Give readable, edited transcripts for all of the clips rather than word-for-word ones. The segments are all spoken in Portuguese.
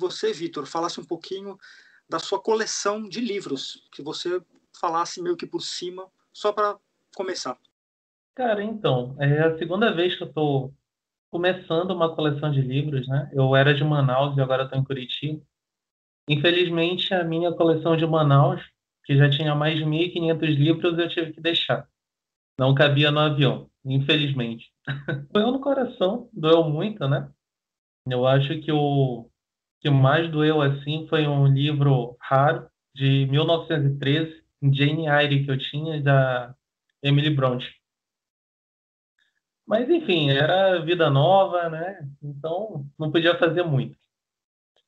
você, Vitor, falasse um pouquinho da sua coleção de livros, que você falasse meio que por cima, só para começar. Cara, então, é a segunda vez que eu estou começando uma coleção de livros, né? Eu era de Manaus e agora estou em Curitiba. Infelizmente, a minha coleção de Manaus, que já tinha mais de 1.500 livros, eu tive que deixar. Não cabia no avião, infelizmente. Doeu no coração, doeu muito, né? Eu acho que o que mais doeu assim foi um livro raro de 1913, Jane Eyre, que eu tinha, da Emily Bronte. Mas enfim, era vida nova, né? Então não podia fazer muito.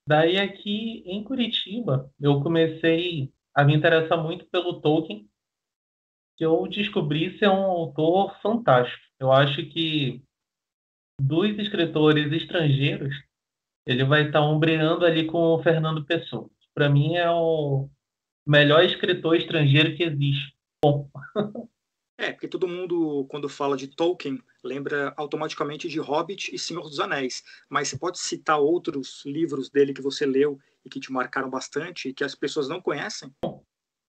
Daí aqui em Curitiba, eu comecei a me interessar muito pelo Tolkien, que eu descobri ser um autor fantástico. Eu acho que dos escritores estrangeiros, ele vai estar ombreando ali com o Fernando Pessoa. Para mim é o melhor escritor estrangeiro que existe. Bom, Porque todo mundo, quando fala de Tolkien, lembra automaticamente de Hobbit e Senhor dos Anéis. Mas você pode citar outros livros dele que você leu e que te marcaram bastante e que as pessoas não conhecem?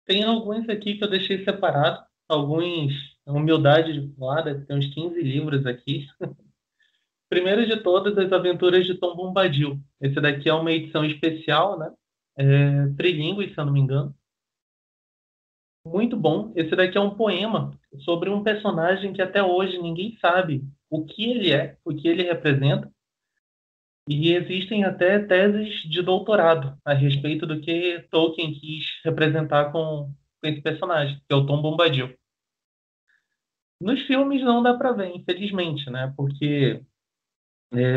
tem alguns aqui que eu deixei separado, alguns, humildade de lado, tem uns 15 livros aqui. Primeiro de todas, As Aventuras de Tom Bombadil. Esse daqui é uma edição especial, né? Trilingue, se eu não me engano. Muito bom. Esse daqui é um poema sobre um personagem que até hoje ninguém sabe o que ele é, o que ele representa. E existem até teses de doutorado a respeito do que Tolkien quis representar com esse personagem, que é o Tom Bombadil. Nos filmes não dá para ver, infelizmente, né? Porque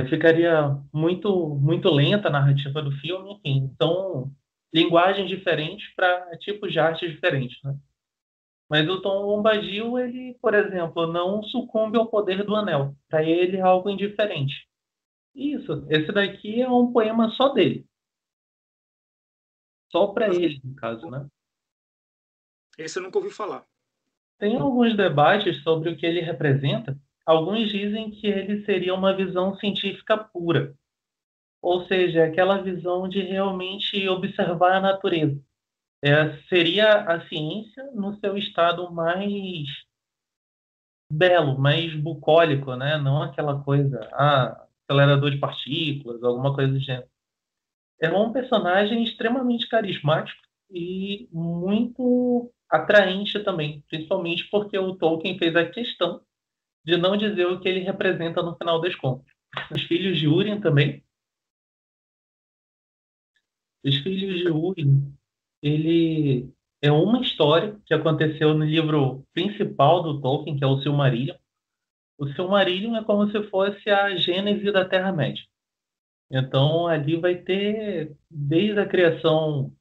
ficaria muito lenta a narrativa do filme, enfim. Então, linguagens diferentes para tipos de arte diferentes, né? Mas o Tom Bombadil, ele, por exemplo, não sucumbe ao poder do anel. Para ele é algo indiferente. Isso, esse daqui é um poema só dele. Só para ele, no caso, né? Esse eu nunca ouvi falar. Tem alguns debates sobre o que ele representa. Alguns dizem que ele seria uma visão científica pura, ou seja, aquela visão de realmente observar a natureza. Seria a ciência no seu estado mais belo, mais bucólico, né? Não aquela coisa, acelerador de partículas, alguma coisa do gênero. É um personagem extremamente carismático e muito atraente também, principalmente porque o Tolkien fez a questão de não dizer o que ele representa no final das contas. Os filhos de Húrin também. Os filhos de Húrin, ele é uma história que aconteceu no livro principal do Tolkien, que é o Silmarillion. O Silmarillion é como se fosse a gênese da Terra-média. Então, ali vai ter, desde a criação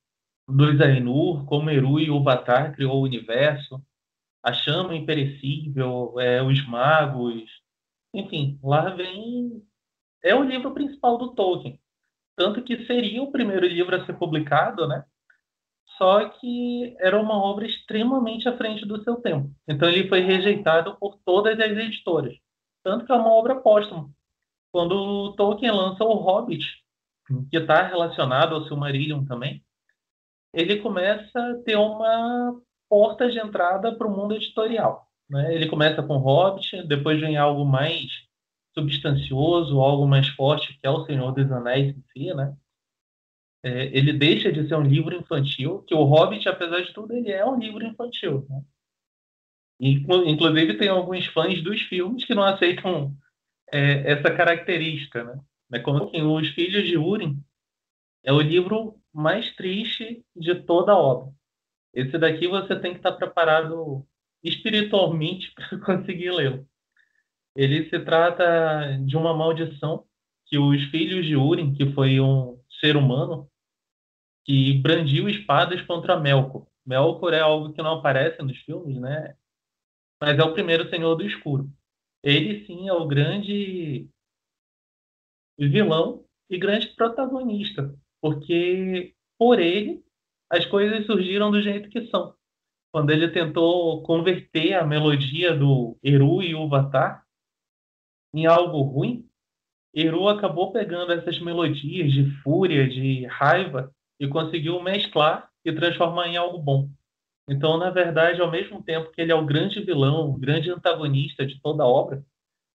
dos Ainur, como Eru e Ilúvatar criou o universo, a chama imperecível, os magos, enfim, lá vem. É o livro principal do Tolkien. Tanto que seria o primeiro livro a ser publicado, né? Só que era uma obra extremamente à frente do seu tempo. Então ele foi rejeitado por todas as editoras. Tanto que é uma obra póstuma. Quando o Tolkien lança o Hobbit, que está relacionado ao Silmarillion também, ele começa a ter uma porta de entrada para o mundo editorial. Né? Ele começa com Hobbit, depois vem algo mais substancioso, algo mais forte, que é o Senhor dos Anéis em si, né? Ele deixa de ser um livro infantil, que o Hobbit, apesar de tudo, ele é um livro infantil. Né? Inclusive, tem alguns fãs dos filmes que não aceitam essa característica. Né? É como que Os Filhos de Húrin é o livro mais triste de toda a obra. Esse daqui você tem que estar preparado espiritualmente para conseguir lê-lo. Ele se trata de uma maldição que os filhos de Húrin, que foi um ser humano, que brandiu espadas contra Melkor. Melkor é algo que não aparece nos filmes, né? Mas é o primeiro Senhor do Escuro. Ele sim é o grande vilão e grande protagonista, porque por ele as coisas surgiram do jeito que são. Quando ele tentou converter a melodia do Eru e Ilúvatar em algo ruim, Eru acabou pegando essas melodias de fúria, de raiva, e conseguiu mesclar e transformar em algo bom. Então, na verdade, ao mesmo tempo que ele é o grande vilão, o grande antagonista de toda a obra,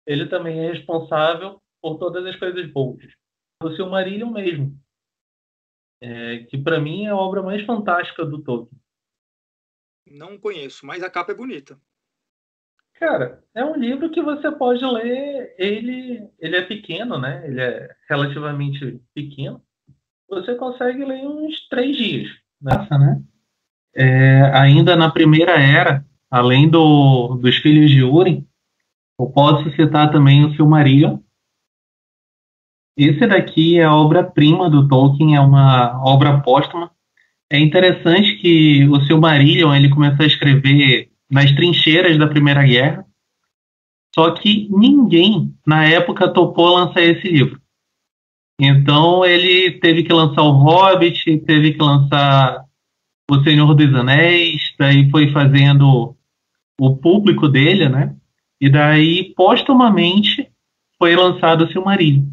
ele também é responsável por todas as coisas boas. O Silmarillion mesmo, que para mim é a obra mais fantástica do Tolkien. Não conheço, mas a capa é bonita. Cara, é um livro que você pode ler, ele é pequeno, né? Ele é relativamente pequeno. Você consegue ler em uns 3 dias. Nossa, né? Ainda na Primeira Era, além dos Filhos de Húrin, eu posso citar também o Silmarillion. Esse daqui é a obra-prima do Tolkien, é uma obra póstuma. É interessante que o Silmarillion ele começou a escrever nas trincheiras da Primeira Guerra, só que ninguém na época topou lançar esse livro. Então ele teve que lançar o Hobbit, teve que lançar o Senhor dos Anéis, daí foi fazendo o público dele, né? E daí, postumamente, foi lançado o Silmarillion,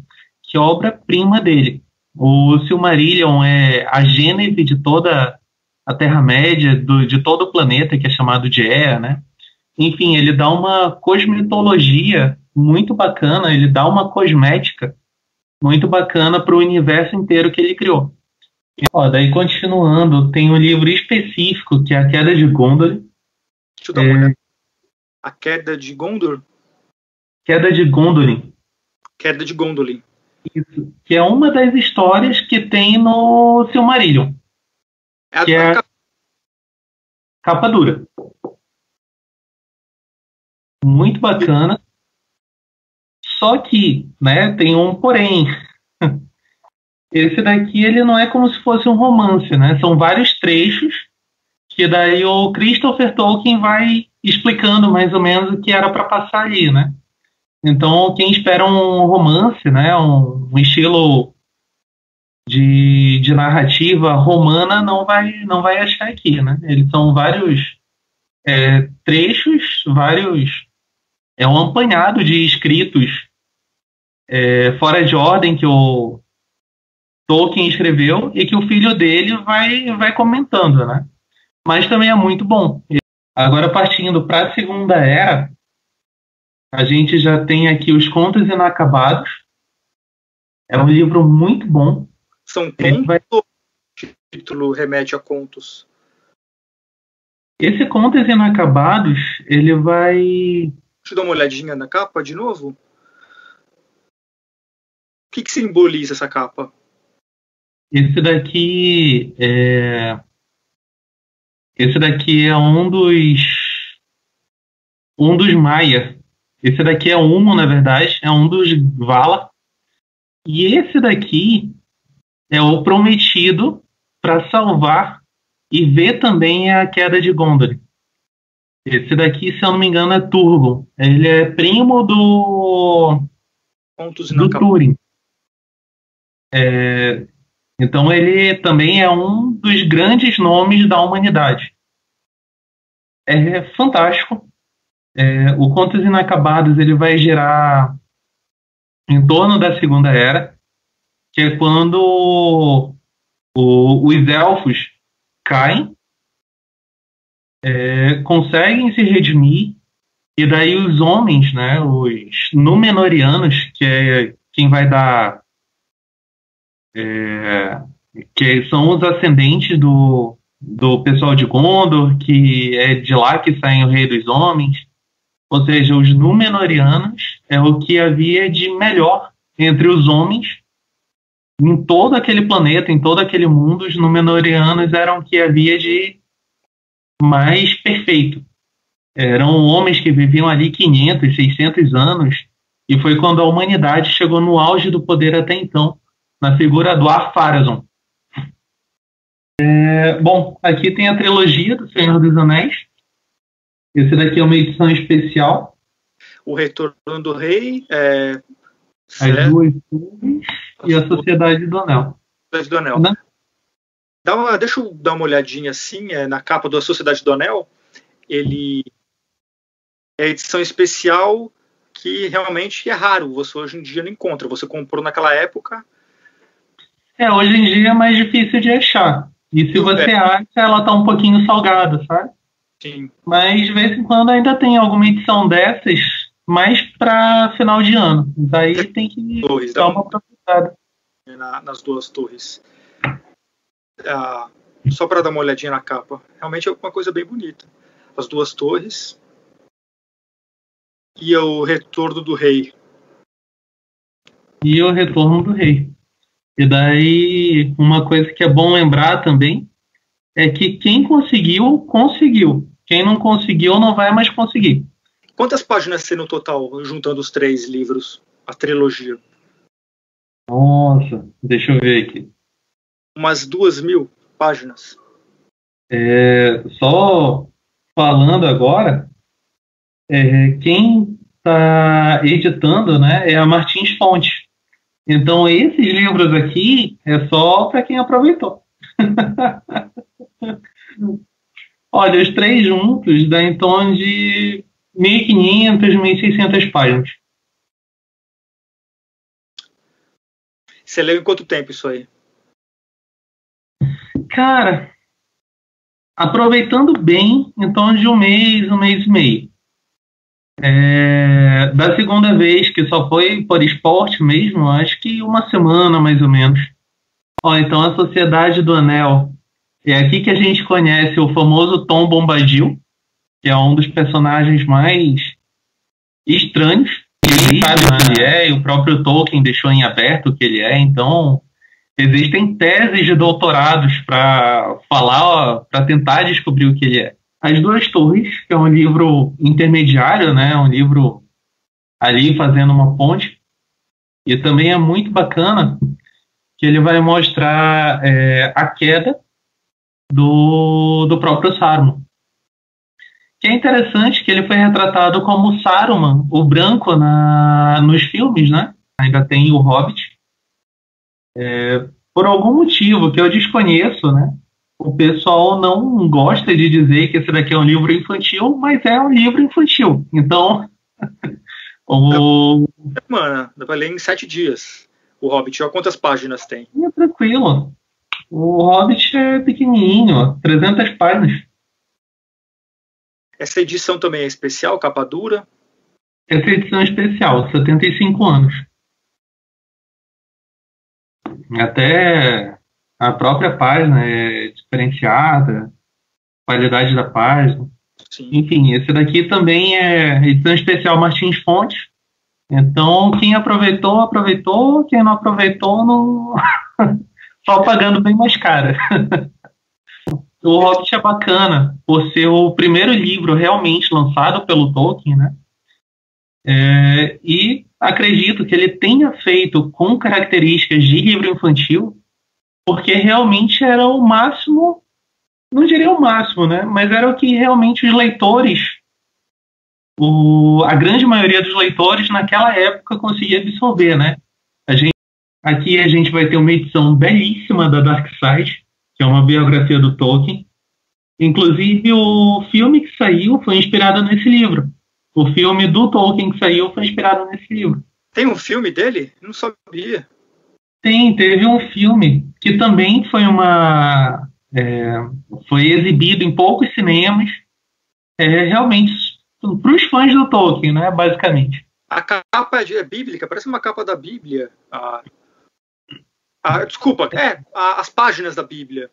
que é a obra-prima dele. O Silmarillion é a gênese de toda a Terra-média, de todo o planeta, que é chamado de Ea, né? Enfim, ele dá uma cosmetologia muito bacana, ele dá uma cosmética muito bacana para o universo inteiro que ele criou. Ó, daí, continuando, tem um livro específico, que é A Queda de Gondolin. Deixa eu dar uma olhada. A Queda de Gondor? Queda de Gondolin. Queda de Gondolin. Isso, que é uma das histórias que tem no Silmarillion. É que é capa dura. Muito bacana. Só que, né, tem um porém. Esse daqui ele não é como se fosse um romance, né? São vários trechos que daí o Christopher Tolkien vai explicando mais ou menos o que era para passar ali, né? Então, quem espera um romance, né, um estilo de narrativa romana não vai achar aqui, né? Eles são vários trechos, é um apanhado de escritos fora de ordem que o Tolkien escreveu e que o filho dele vai comentando, né? Mas também é muito bom. Agora, partindo para a Segunda Era, a gente já tem aqui Os Contos Inacabados. É um livro muito bom. São contos ou o título remete a contos? Esse Contos Inacabados, ele vai... Deixa eu dar uma olhadinha na capa de novo. O que simboliza essa capa? Esse daqui é um dos Maia. Esse daqui é Humo, na verdade, é um dos Vala. E esse daqui é o prometido para salvar e ver também a queda de Gondolin. Esse daqui, se eu não me engano, é Turgon. Ele é primo do Túrin. Então ele também é um dos grandes nomes da humanidade. É fantástico. O Contos Inacabados ele vai girar em torno da Segunda Era, que é quando os elfos caem, conseguem se redimir, e daí os homens, né, os Númenóreanos, que é quem vai dar... que são os ascendentes do pessoal de Gondor, que é de lá que saem o Rei dos Homens. Ou seja, os Númenóreanos é o que havia de melhor entre os homens em todo aquele planeta, em todo aquele mundo. Os Númenóreanos eram o que havia de mais perfeito. Eram homens que viviam ali 500, 600 anos, e foi quando a humanidade chegou no auge do poder até então, na figura do Ar-Pharazôn. Bom, aqui tem a trilogia do Senhor dos Anéis. Esse daqui é uma edição especial. O Retorno do Rei, As Duas Torres e a Sociedade do Anel. Sociedade do Anel. Deixa eu dar uma olhadinha assim, na capa da Sociedade do Anel. Ele é a edição especial que realmente é raro, você hoje em dia não encontra. Você comprou naquela época. Hoje em dia é mais difícil de achar. E se você acha, ela tá um pouquinho salgada, sabe? Sim. Mas de vez em quando ainda tem alguma edição dessas, mais para final de ano. Daí tem que dar uma aproveitada. Nas duas torres. Só para dar uma olhadinha na capa. Realmente é uma coisa bem bonita. As duas torres. E o Retorno do Rei. E o Retorno do Rei. E daí, uma coisa que é bom lembrar também é que quem conseguiu, conseguiu. Quem não conseguiu, não vai mais conseguir. Quantas páginas tem no total, juntando os 3 livros, a trilogia? Nossa, deixa eu ver aqui. Umas 2.000 páginas. Só falando agora, quem está editando, né, é a Martins Fontes. Então, esses livros aqui é só para quem aproveitou. Olha, os 3 juntos dá em torno de 1.500, 1.600 páginas. Você leu em quanto tempo isso aí? Cara, aproveitando bem, em torno de um mês e meio. Da segunda vez, que só foi por esporte mesmo, acho que uma semana mais ou menos. Então a Sociedade do Anel. É aqui que a gente conhece o famoso Tom Bombadil, que é um dos personagens mais estranhos. Ele sabe o que ele é, e o próprio Tolkien deixou em aberto o que ele é. Então, existem teses de doutorados para para tentar descobrir o que ele é. As Duas Torres, que é um livro intermediário, né? Um livro ali fazendo uma ponte. E também é muito bacana que ele vai mostrar a queda do próprio Saruman. Que é interessante que ele foi retratado como Saruman, o branco, nos filmes, né? Ainda tem o Hobbit. Por algum motivo que eu desconheço, né? O pessoal não gosta de dizer que esse daqui é um livro infantil, mas é um livro infantil. Então, Mano, dá pra ler em 7 dias. O Hobbit, olha quantas páginas tem. É tranquilo. O Hobbit é pequenininho, 300 páginas. Essa edição também é especial, capa dura? Essa edição é especial, 75 anos. Até a própria página é diferenciada, qualidade da página. Sim. Enfim, esse daqui também é edição especial Martins Fontes. Então, quem aproveitou, aproveitou. Quem não aproveitou, não... só pagando bem mais caro. O Hobbit é bacana, por ser o primeiro livro realmente lançado pelo Tolkien, né? E acredito que ele tenha feito com características de livro infantil, porque realmente era o máximo, não diria o máximo, né? Mas era o que realmente os leitores, a grande maioria dos leitores naquela época conseguia absorver, né? Aqui a gente vai ter uma edição belíssima da Dark Side, que é uma biografia do Tolkien. Inclusive, o filme que saiu foi inspirado nesse livro. O filme do Tolkien que saiu foi inspirado nesse livro. Tem um filme dele? Não sabia. Teve um filme que também foi foi exibido em poucos cinemas. Realmente, para os fãs do Tolkien, né, basicamente. A capa é bíblica, parece uma capa da Bíblia. Desculpa, as páginas da Bíblia.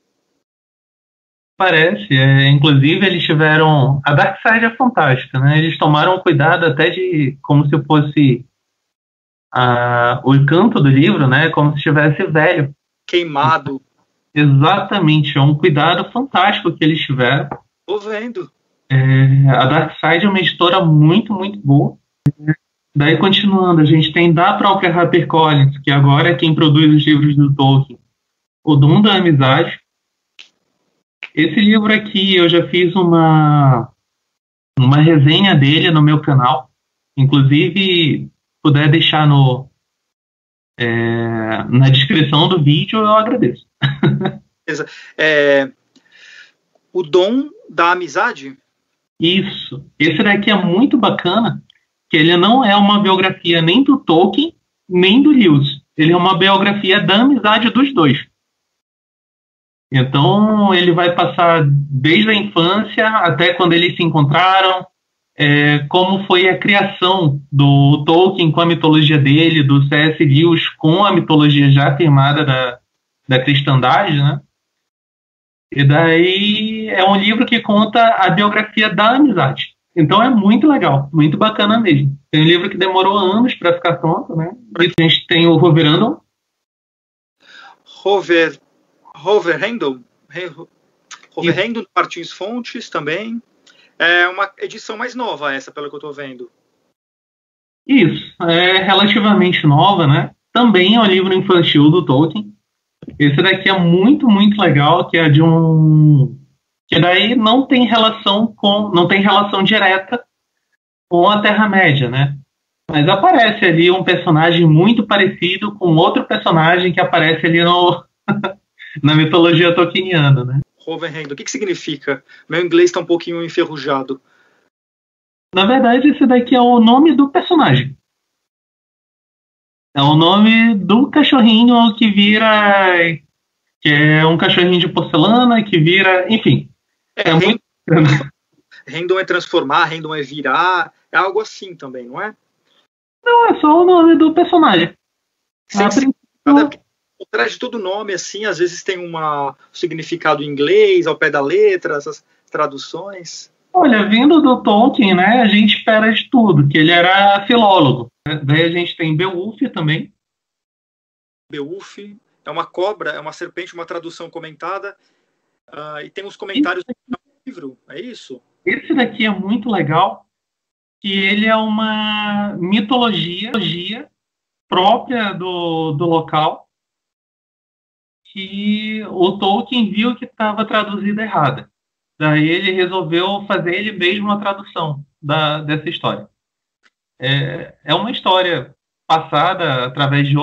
Parece, inclusive eles tiveram... A Dark Side é fantástica, né? Eles tomaram cuidado até de... como se fosse o canto do livro, né? Como se estivesse velho. Queimado. Exatamente, é um cuidado fantástico que eles tiveram. Tô vendo. A Dark Side é uma editora muito, muito boa. Daí, continuando, a gente tem da própria HarperCollins, que agora é quem produz os livros do Tolkien, O Dom da Amizade. Esse livro aqui, eu já fiz uma resenha dele no meu canal. Inclusive, puder deixar na descrição do vídeo, eu agradeço. O Dom da Amizade? Isso. Esse daqui é muito bacana, que ele não é uma biografia nem do Tolkien, nem do Lewis. Ele é uma biografia da amizade dos dois. Então, ele vai passar desde a infância até quando eles se encontraram, como foi a criação do Tolkien com a mitologia dele, do C.S. Lewis com a mitologia já afirmada da cristandade, né? E daí é um livro que conta a biografia da amizade. Então é muito legal, muito bacana mesmo. Tem um livro que demorou anos para ficar pronto, né? E a gente tem o Roverandom. Roverandom do Martins Fontes também. É uma edição mais nova essa, pelo que eu estou vendo. Isso, é relativamente nova, né? Também é um livro infantil do Tolkien. Esse daqui é muito, muito legal, que é de um... que daí não tem relação direta com a Terra-média, né? Mas aparece ali um personagem muito parecido com outro personagem que aparece ali na mitologia tolkieniana, né? Roverandom, o que significa? Meu inglês está um pouquinho enferrujado. Na verdade, esse daqui é o nome do personagem. É o nome do cachorrinho que vira... que é um cachorrinho de porcelana, que vira... Enfim. Muito... Random é transformar, random é virar. É algo assim também, não é? Não, é só o nome do personagem. Por trás de todo nome, assim, às vezes tem um significado em inglês, ao pé da letra, essas traduções. Olha, vindo do Tolkien, né, a gente espera de tudo, que ele era filólogo. Daí a gente tem Beowulf também. Beowulf é uma cobra, é uma serpente, uma tradução comentada. E tem os comentários do livro, é isso? Esse daqui é muito legal, que ele é uma mitologia própria do local, que o Tolkien viu que estava traduzida errada. Daí ele resolveu fazer ele mesmo a tradução dessa história. É uma história passada através de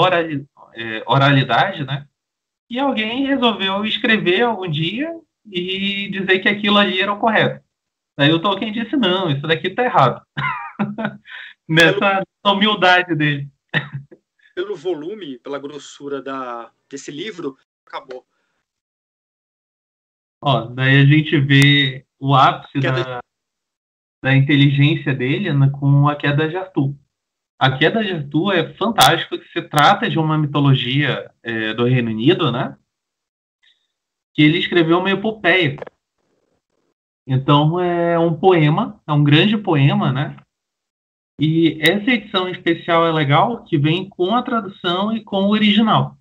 oralidade, né? E alguém resolveu escrever algum dia e dizer que aquilo ali era o correto. Daí o Tolkien disse, não, isso daqui está errado. Nessa humildade dele. Pelo volume, pela grossura desse livro, acabou. Ó, daí a gente vê o ápice da inteligência dele, né, com a Queda de Arthur. A Queda de Arthur é fantástico, que se trata de uma mitologia do Reino Unido, né? Que ele escreveu uma epopeia. Então é um poema, é um grande poema, né? E essa edição especial é legal, que vem com a tradução e com o original.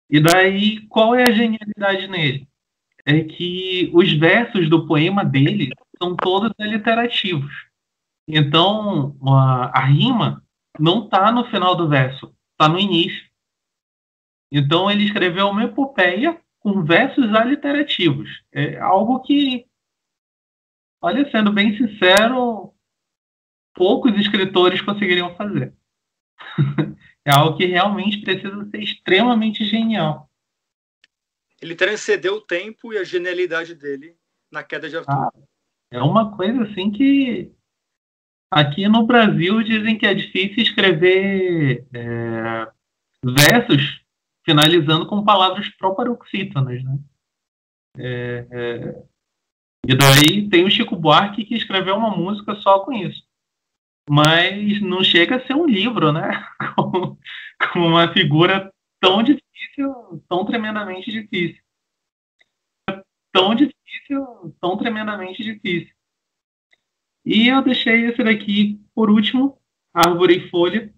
E daí, qual é a genialidade nele? É que os versos do poema dele são todos aliterativos. Então, a rima não está no final do verso, está no início. Então, ele escreveu uma epopeia com versos aliterativos. É algo que, olha, sendo bem sincero, poucos escritores conseguiriam fazer. É algo que realmente precisa ser extremamente genial. Ele transcendeu o tempo e a genialidade dele na Queda de Arthur. É uma coisa assim que aqui no Brasil dizem que é difícil escrever versos finalizando com palavras proparoxítonas, né? E daí tem o Chico Buarque que escreveu uma música só com isso. Mas não chega a ser um livro, né? com uma figura tão difícil, tão tremendamente difícil. Tão difícil, tão tremendamente difícil. E eu deixei esse daqui, por último, Árvore e Folha,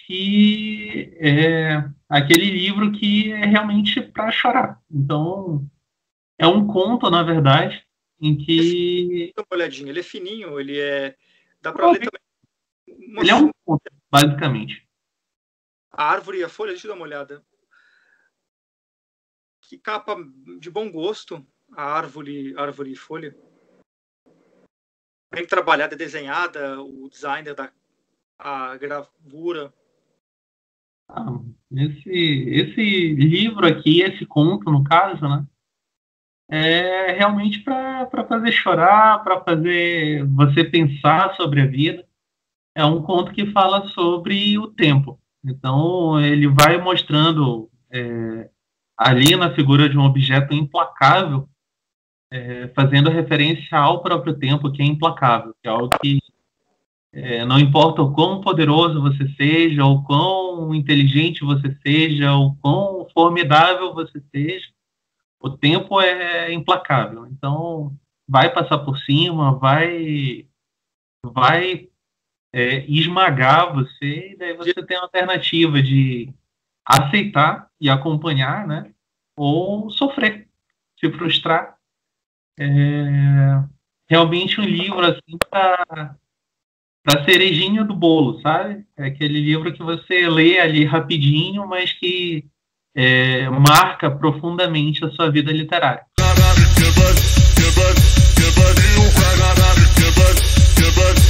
que é aquele livro que é realmente para chorar. Então, é um conto, na verdade, em que... Dá uma olhadinha, ele é fininho, ele é... Dá para ler também. Ele é um conto, basicamente. A Árvore e a Folha, deixa eu dar uma olhada. Que capa de bom gosto, a Árvore e Folha. Bem trabalhada, desenhada, o designer a gravura. Esse livro aqui, esse conto, no caso, né? é realmente para fazer chorar, para fazer você pensar sobre a vida. É um conto que fala sobre o tempo. Então, ele vai mostrando ali na figura de um objeto implacável, fazendo referência ao próprio tempo, que é implacável, que é algo que não importa o quão poderoso você seja, o quão inteligente você seja, o quão formidável você seja, o tempo é implacável. Então, vai passar por cima, vai esmagar você, e daí você tem a alternativa de aceitar e acompanhar, né? Ou sofrer, se frustrar. Realmente um livro assim para cerejinha do bolo, sabe? É aquele livro que você lê ali rapidinho, mas que marca profundamente a sua vida literária. Give us